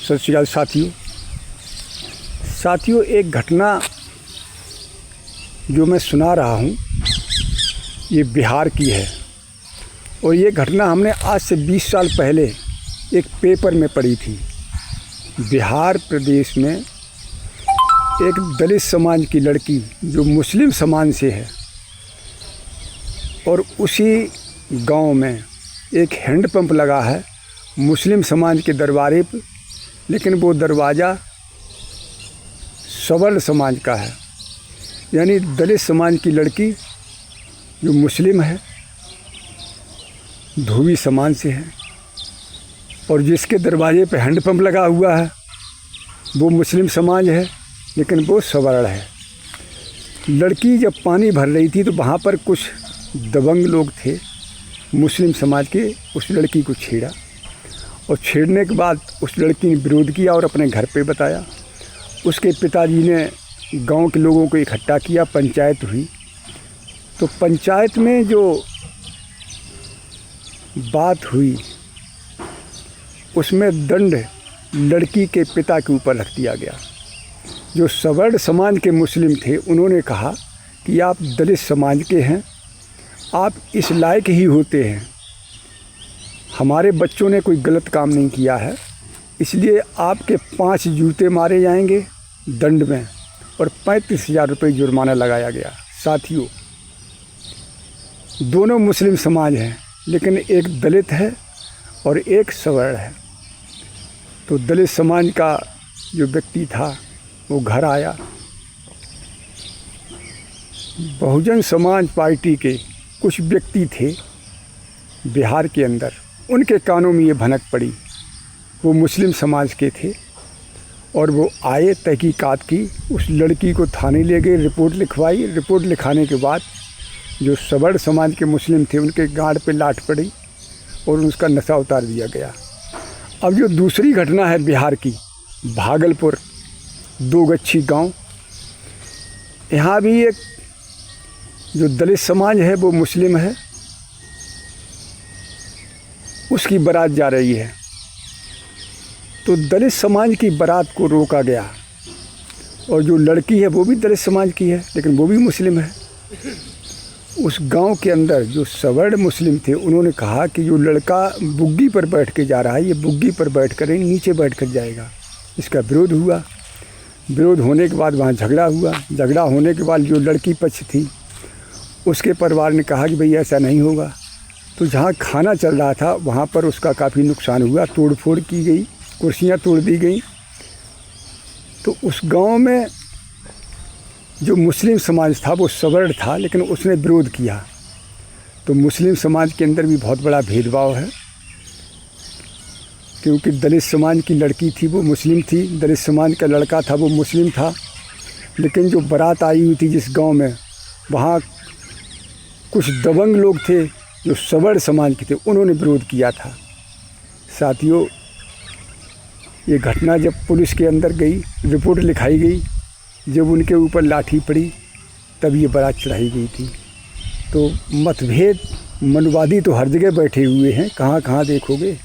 सत श्री अकाल साथियों, एक घटना जो मैं सुना रहा हूँ ये बिहार की है। और ये घटना हमने आज से 20 साल पहले एक पेपर में पढ़ी थी। बिहार प्रदेश में एक दलित समाज की लड़की जो मुस्लिम समाज से है, और उसी गांव में एक हैंडपंप लगा है मुस्लिम समाज के दरबारे पर, लेकिन वो दरवाज़ा सवर्ण समाज का है। यानी दलित समाज की लड़की जो मुस्लिम है, धोबी समाज से है, और जिसके दरवाजे पे हैंडपंप लगा हुआ है वो मुस्लिम समाज है, लेकिन वो सवर्ण है। लड़की जब पानी भर रही थी तो वहाँ पर कुछ दबंग लोग थे मुस्लिम समाज के, उस लड़की को छेड़ा, और छेड़ने के बाद उस लड़की ने विरोध किया और अपने घर पे बताया। उसके पिताजी ने गांव के लोगों को इकट्ठा किया, पंचायत हुई। तो पंचायत में जो बात हुई उसमें दंड लड़की के पिता के ऊपर रख दिया गया। जो सवर्ण समाज के मुस्लिम थे उन्होंने कहा कि आप दलित समाज के हैं, आप इस लायक ही होते हैं, हमारे बच्चों ने कोई गलत काम नहीं किया है, इसलिए आपके 5 जूते मारे जाएंगे दंड में, और 35,000 रुपये जुर्माना लगाया गया। साथियों, दोनों मुस्लिम समाज हैं, लेकिन एक दलित है और एक सवर्ण है। तो दलित समाज का जो व्यक्ति था वो घर आया। बहुजन समाज पार्टी के कुछ व्यक्ति थे बिहार के अंदर, उनके कानों में ये भनक पड़ी। वो मुस्लिम समाज के थे और वो आए, तहकीकात की, उस लड़की को थाने ले गए, रिपोर्ट लिखवाई। रिपोर्ट लिखाने के बाद जो सवर्ण समाज के मुस्लिम थे उनके गांड पे लाठ पड़ी और उसका नशा उतार दिया गया। अब जो दूसरी घटना है बिहार की, भागलपुर दोगच्छी गांव, यहाँ भी एक जो दलित समाज है वो मुस्लिम है, उसकी बारात जा रही है। तो दलित समाज की बारात को रोका गया, और जो लड़की है वो भी दलित समाज की है, लेकिन वो भी मुस्लिम है। उस गांव के अंदर जो सवर्ण मुस्लिम थे उन्होंने कहा कि जो लड़का बुग्गी पर बैठ के जा रहा है, ये बुग्गी पर बैठ कर नीचे बैठ कर जाएगा। इसका विरोध हुआ। विरोध होने के बाद वहाँ झगड़ा हुआ। झगड़ा होने के बाद जो लड़की पक्ष थी उसके परिवार ने कहा कि भाई ऐसा नहीं होगा। तो जहाँ खाना चल रहा था वहाँ पर उसका काफ़ी नुकसान हुआ, तोड़ फोड़ की गई, कुर्सियाँ तोड़ दी गई। तो उस गांव में जो मुस्लिम समाज था वो सवर्ण था, लेकिन उसने विरोध किया। तो मुस्लिम समाज के अंदर भी बहुत बड़ा भेदभाव है, क्योंकि दलित समाज की लड़की थी वो मुस्लिम थी, दलित समाज का लड़का था वो मुस्लिम था। लेकिन जो बारात आई हुई थी जिस गांव में, वहाँ कुछ दबंग लोग थे जो सवर्ण समाज के थे, उन्होंने विरोध किया था। साथियों, ये घटना जब पुलिस के अंदर गई, रिपोर्ट लिखाई गई, जब उनके ऊपर लाठी पड़ी तब ये बारात चढ़ाई गई थी। तो मतभेद, मनवादी तो हर जगह बैठे हुए हैं, कहाँ कहाँ देखोगे।